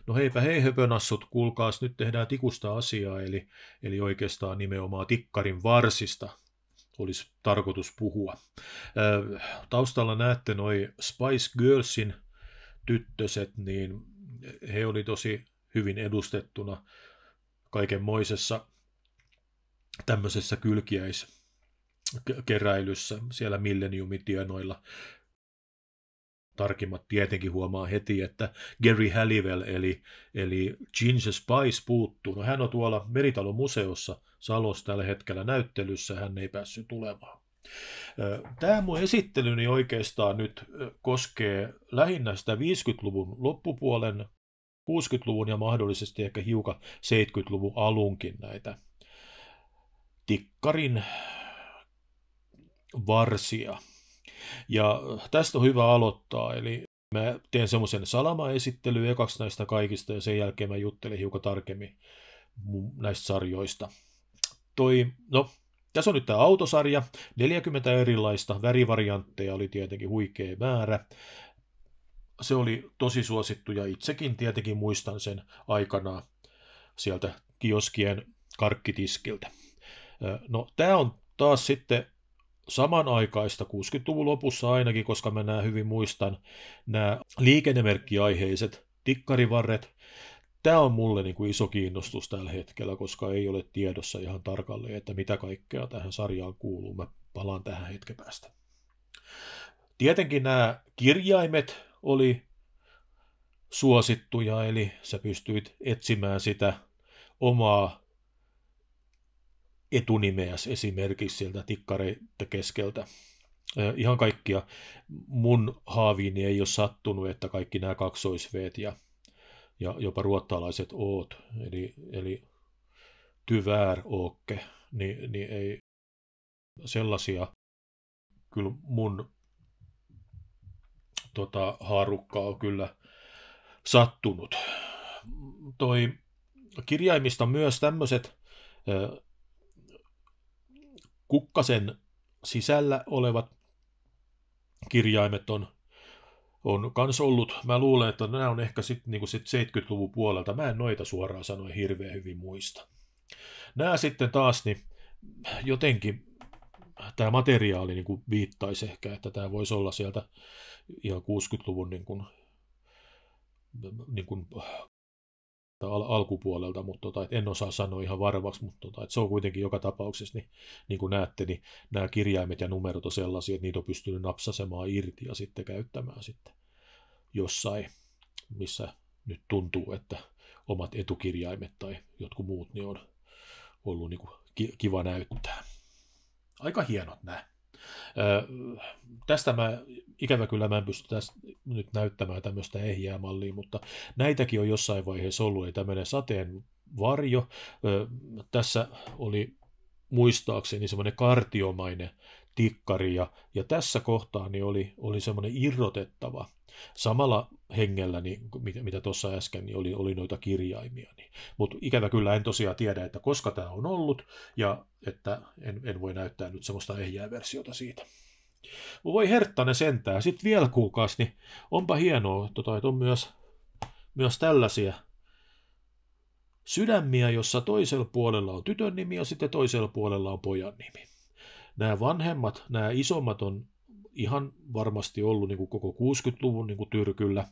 No heipä hei höpönassut, kuulkaas, nyt tehdään tikusta asiaa, eli oikeastaan nimenomaan tikkarin varsista olisi tarkoitus puhua. Taustalla näette noi Spice Girlsin tyttöset, niin he oli tosi hyvin edustettuna kaikenmoisessa tämmöisessä kylkiäiskeräilyssä siellä Millennium-tienoilla. Tarkimmat tietenkin huomaa heti, että Gary Halliwell eli Ginger Spice puuttuu. No hän on tuolla Meritalon museossa Salossa tällä hetkellä näyttelyssä, hän ei päässyt tulemaan. Tämä mun esittelyni oikeastaan nyt koskee lähinnä sitä 50-luvun loppupuolen, 60-luvun ja mahdollisesti ehkä hiukan 70-luvun alunkin näitä tikkarin varsia. Ja tästä on hyvä aloittaa, eli mä teen semmoisen salama-esittelyyn ekaksi näistä kaikista ja sen jälkeen mä juttelen hiukan tarkemmin näistä sarjoista. Tässä on nyt tämä autosarja, 40 erilaista, värivariantteja oli tietenkin huikea määrä. Se oli tosi suosittu ja itsekin tietenkin muistan sen aikanaan sieltä kioskien karkkitiskiltä. No tämä on taas sitten samanaikaista 60-luvun lopussa ainakin, koska mä hyvin muistan nämä liikennemerkkiaiheiset tikkarivarret. Tämä on mulle niin kuin iso kiinnostus tällä hetkellä, koska ei ole tiedossa ihan tarkalleen, että mitä kaikkea tähän sarjaan kuuluu. Mä palaan tähän hetken päästä. Tietenkin nämä kirjaimet oli suosittuja, eli sä pystyit etsimään sitä omaa etunimeäsi esimerkiksi sieltä tikkareiden keskeltä. Ihan kaikkia mun haaviini ei ole sattunut, että kaikki nämä kaksoisveet ja jopa ruottalaiset oot, eli tyvär åke, niin ei sellaisia kyllä mun haarukkaa on kyllä sattunut. Toi kirjaimista myös tämmöiset kukkasen sisällä olevat kirjaimet on kans ollut. Mä luulen, että nämä on ehkä sitten niinku 70-luvun puolelta. Mä en noita suoraan sanoen hirveän hyvin muista. Nämä sitten taas, niin jotenkin tämä materiaali niinku viittaisi ehkä, että tämä voisi olla sieltä ihan 60-luvun niin kuin alkupuolelta, mutta en osaa sanoa ihan varmaksi, mutta että se on kuitenkin joka tapauksessa, niin kuin näette, niin nämä kirjaimet ja numerot on sellaisia, että niitä on pystynyt napsasemaan irti ja sitten käyttämään sitten jossain, missä nyt tuntuu, että omat etukirjaimet tai jotkut muut niin on ollut niin kuin kiva näyttää. Aika hienot nämä. Tästä ikävä kyllä mä en pysty tästä nyt näyttämään tämmöistä ehjää mallia, mutta näitäkin on jossain vaiheessa ollut, ei tämmöinen sateenvarjo. Tässä oli muistaakseni semmoinen kartiomainen tikkari, ja tässä kohtaa niin oli semmoinen irrotettava. Samalla hengellä, niin, mitä tuossa äsken, niin oli noita kirjaimia. Niin. Mutta ikävä kyllä en tosiaan tiedä, että koska tämä on ollut, ja että en voi näyttää nyt semmoista ehjää versiota siitä. Voi herttainen sentää. Sitten vielä kuulkaas, niin onpa hienoa, että on myös tällaisia sydämiä, jossa toisella puolella on tytön nimi ja sitten toisella puolella on pojan nimi. Nämä vanhemmat, nämä isommat on ihan varmasti ollut niin kuin koko 60-luvun niin kuin tyrkyllä.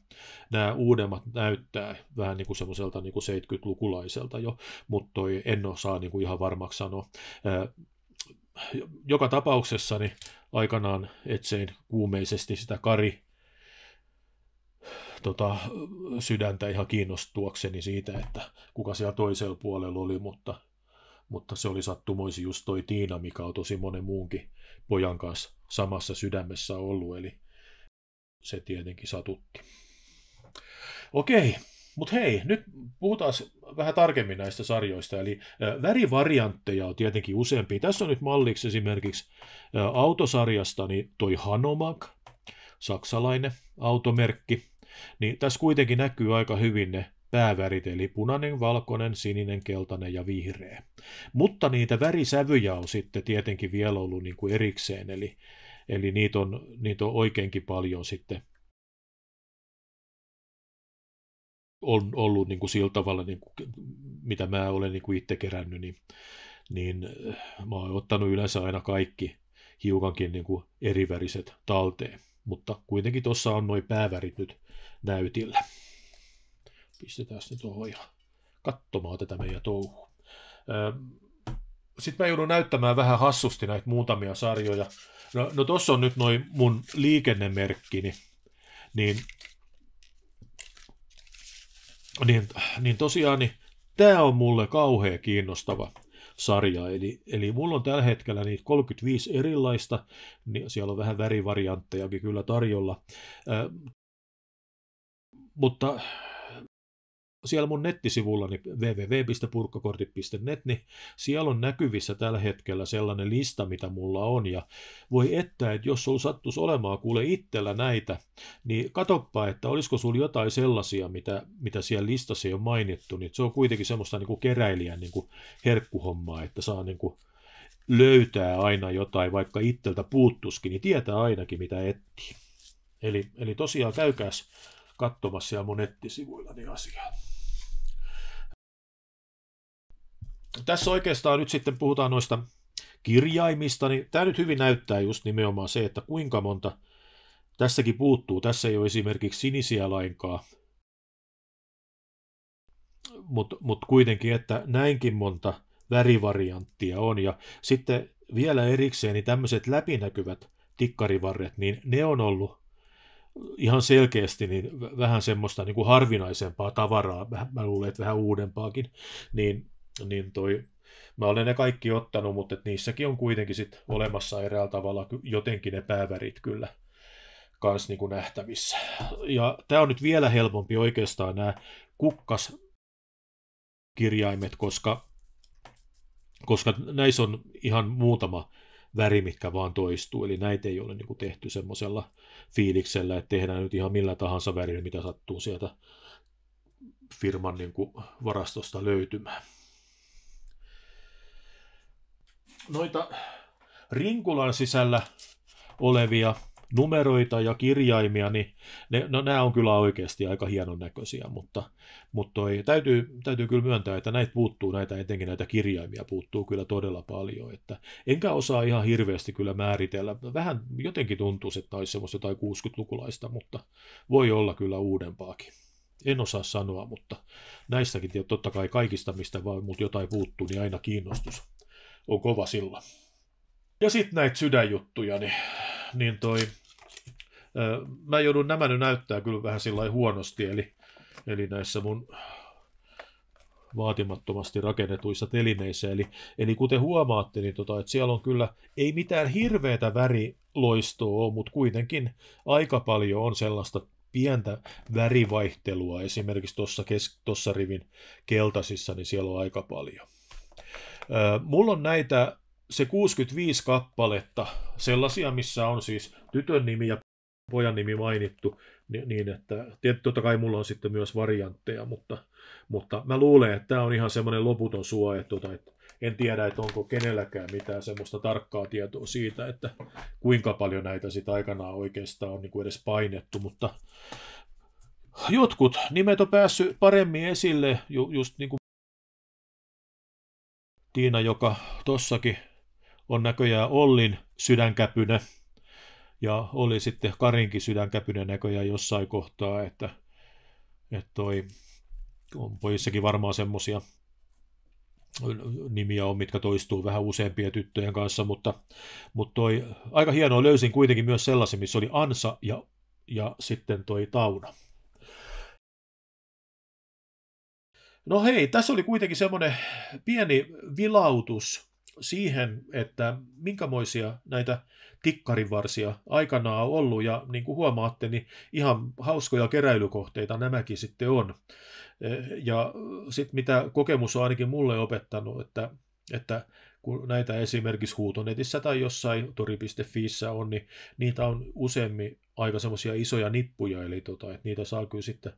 Nämä uudemmat näyttää vähän niin kuin semmoiselta niin kuin 70-lukulaiselta jo, mutta en osaa niin kuin ihan varmaksi sanoa. Joka tapauksessa niin aikanaan etsein kuumeisesti sitä Kari sydäntä ihan kiinnostuakseni siitä, että kuka siellä toisella puolella oli, mutta se oli sattumoisin just toi Tiina, mikä on tosi monen muunkin pojan kanssa samassa sydämessä ollut, eli se tietenkin satutti. Okei, mutta hei, nyt puhutaan vähän tarkemmin näistä sarjoista, eli värivariantteja on tietenkin useampia. Tässä on nyt malliksi esimerkiksi autosarjasta niin toi Hanomag, saksalainen automerkki, niin tässä kuitenkin näkyy aika hyvin ne päävärit, eli punainen, valkoinen, sininen, keltainen ja vihreä. Mutta niitä värisävyjä on sitten tietenkin vielä ollut niin kuin erikseen, eli niitä on oikeinkin paljon sitten on ollut niin kuin sillä tavalla, niin kuin, mitä mä olen niin kuin itse kerännyt, niin mä oon ottanut yleensä aina kaikki hiukankin niin kuin eriväriset talteen. Mutta kuitenkin tuossa on noin päävärit nyt näytillä. Pistetään ne tuohon ja katsomaan tätä meidän touhua. Sitten mä joudun näyttämään vähän hassusti näitä muutamia sarjoja. No tossa on nyt noin mun liikennemerkkini. Niin tosiaan niin tää on mulle kauhean kiinnostava sarja. Eli mulla on tällä hetkellä niitä 35 erilaista. Niin siellä on vähän värivarianttejakin kyllä tarjolla. Mutta siellä mun nettisivullani www.purkkakortit.net, niin siellä on näkyvissä tällä hetkellä sellainen lista, mitä mulla on, ja voi että jos sulla sattuisi olemaan kuule itsellä näitä, niin katoppa, että olisiko sulla jotain sellaisia, mitä siellä listassa ei ole mainittu, niin se on kuitenkin semmoista niin kuin keräilijän niin kuin herkkuhommaa, että saa niin kuin löytää aina jotain, vaikka itseltä puuttuskin, niin tietää ainakin mitä etsii. Eli tosiaan käykääs katsomassa siellä mun nettisivuillani asiaa. Tässä oikeastaan nyt sitten puhutaan noista kirjaimista, niin tämä nyt hyvin näyttää just nimenomaan se, että kuinka monta tässäkin puuttuu. Tässä ei ole esimerkiksi sinisiä lainkaan, mutta kuitenkin, että näinkin monta värivarianttia on. Ja sitten vielä erikseen niin tämmöiset läpinäkyvät tikkarivarret, niin ne on ollut ihan selkeästi niin vähän semmoista niin kuin harvinaisempaa tavaraa, mä luulen, että vähän uudempaakin, mä olen ne kaikki ottanut, mutta niissäkin on kuitenkin sit olemassa eräällä tavalla jotenkin ne päävärit kyllä kans niin kuin nähtävissä. Ja tää on nyt vielä helpompi oikeastaan nämä kukkaskirjaimet, koska näissä on ihan muutama väri, mitkä vaan toistuu, eli näitä ei ole niin kuin tehty semmoisella fiiliksellä, että tehdään nyt ihan millä tahansa värillä, mitä sattuu sieltä firman niin kuin varastosta löytymään. Noita rinkulan sisällä olevia numeroita ja kirjaimia, niin nämä on kyllä oikeasti aika hienon näköisiä, mutta täytyy kyllä myöntää, että näitä puuttuu, etenkin näitä kirjaimia puuttuu kyllä todella paljon, että enkä osaa ihan hirveästi kyllä määritellä, vähän jotenkin tuntuu, että olisi semmoista jotain 60-lukulaista, mutta voi olla kyllä uudempaakin. En osaa sanoa, mutta näistäkin totta kai kaikista, mistä vaan mut jotain puuttuu, niin aina kiinnostus on kova silloin. Ja sitten näitä sydänjuttuja, mä joudun nämä nyt näyttää kyllä vähän sillä huonosti, eli näissä mun vaatimattomasti rakennetuissa telineissä. Eli kuten huomaatte, niin että siellä on kyllä, ei mitään hirveätä väriloistoa ole, mutta kuitenkin aika paljon on sellaista pientä värivaihtelua. Esimerkiksi tuossa rivin keltaisissa, niin siellä on aika paljon. Mulla on näitä se 65 kappaletta, sellaisia, missä on siis tytön nimi ja pojan nimi mainittu, niin että totta kai mulla on sitten myös variantteja, mutta mä luulen, että tämä on ihan semmoinen loputon suo, että en tiedä, että onko kenelläkään mitään semmoista tarkkaa tietoa siitä, että kuinka paljon näitä sitten aikanaan oikeastaan on niin kuin edes painettu, mutta jotkut nimet on päässyt paremmin esille, just niin kuin Tiina, joka tossakin on näköjään Ollin sydänkäpynä, ja oli sitten Karinkin sydänkäpynä näköjään jossain kohtaa, että on pojissakin varmaan semmoisia nimiä on, mitkä toistuu vähän useampien tyttöjen kanssa, mutta aika hienoa löysin kuitenkin myös sellaisen, missä oli Ansa ja sitten Tauna. No hei, tässä oli kuitenkin semmoinen pieni vilautus siihen, että minkämoisia näitä tikkarivarsia aikanaan on ollut, ja niin kuin huomaatte, niin ihan hauskoja keräilykohteita nämäkin sitten on. Ja sitten mitä kokemus on ainakin mulle opettanut, että kun näitä esimerkiksi Huutonetissä tai jossain tori.fiissä on, niin niitä on useammin aika semmoisia isoja nippuja, eli että niitä saa kyllä sitten,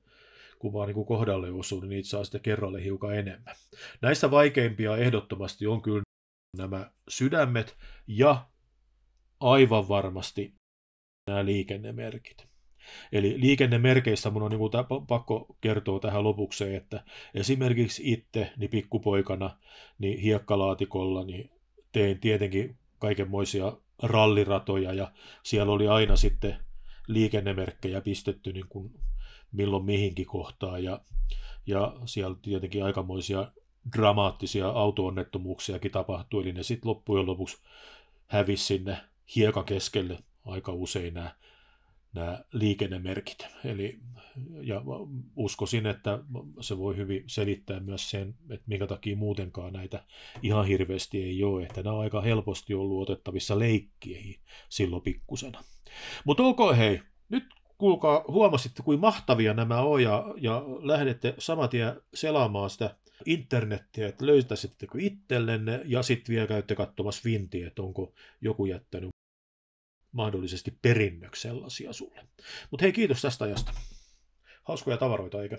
kun vaan niin kohdalle osuu, niin niitä saa sitten kerralle hiukan enemmän. Näistä vaikeimpia ehdottomasti on kyllä nämä sydämet ja aivan varmasti nämä liikennemerkit. Eli liikennemerkeistä mun on niin kuin pakko kertoa tähän lopukseen, että esimerkiksi itse niin pikkupoikana niin hiekkalaatikolla niin tein tietenkin kaikenmoisia ralliratoja ja siellä oli aina sitten liikennemerkkejä pistetty niin kuin milloin mihinkin kohtaan ja siellä tietenkin aikamoisia dramaattisia auto-onnettomuuksiakin tapahtui, eli ne sitten loppujen lopuksi hävisi sinne hiekan keskelle aika usein nämä liikennemerkit. Ja uskoisin, että se voi hyvin selittää myös sen, että minkä takia muutenkaan näitä ihan hirveästi ei ole, että nämä on aika helposti ollut otettavissa leikkiin silloin pikkusena. Mutta hei, nyt kuulkaa, huomasitte, kuin mahtavia nämä on, ja lähdette saman tien selaamaan sitä internettiä, että löytäisittekö itsellenne, ja sitten vielä käytte katsomassa vintiä, että onko joku jättänyt mahdollisesti perinnöksi sellaisia sulle. Mutta hei, kiitos tästä ajasta. Hauskoja tavaroita, eikä?